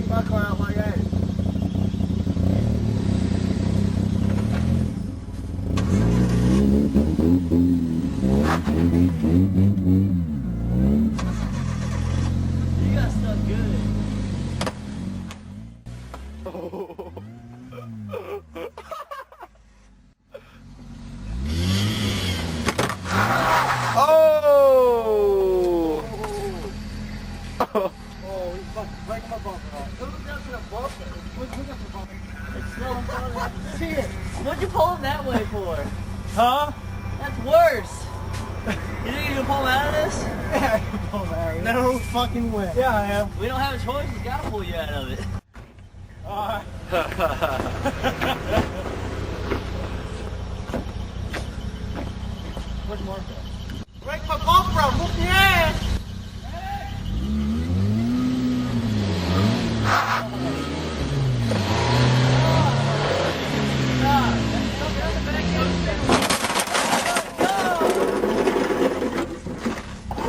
my car out like that. You got stuck good. Oh, he's fucking breaking my bumper off. Look down to the bumper. Look at the bumper. It's still in front of I can see it. What'd you pull him that way for? Huh? That's worse. You think you can pull him out of this? Yeah, I can pull him out of it. No fucking way. Yeah, I am. We don't have a choice. We gotta pull you out of it. Where's Martha? Break my bumper out. Whoop your ass.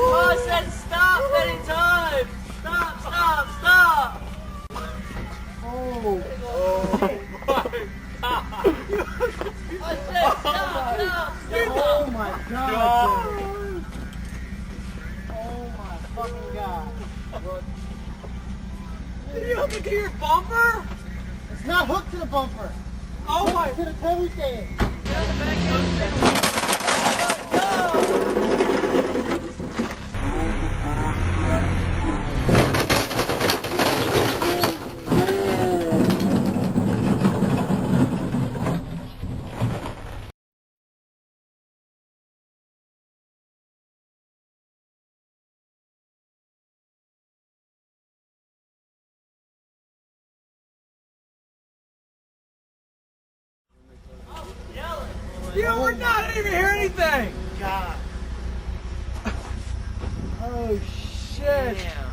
Oh, I said stop anytime. Stop, stop, stop. Oh. I said stop, stop, stop. Oh my god. Dude. Oh my fucking god. Did you hook it to your bumper? It's not hooked to the bumper. Oh my. It's to the tow stand. Yeah, we're not. I didn't even hear anything. God. Oh shit. Damn.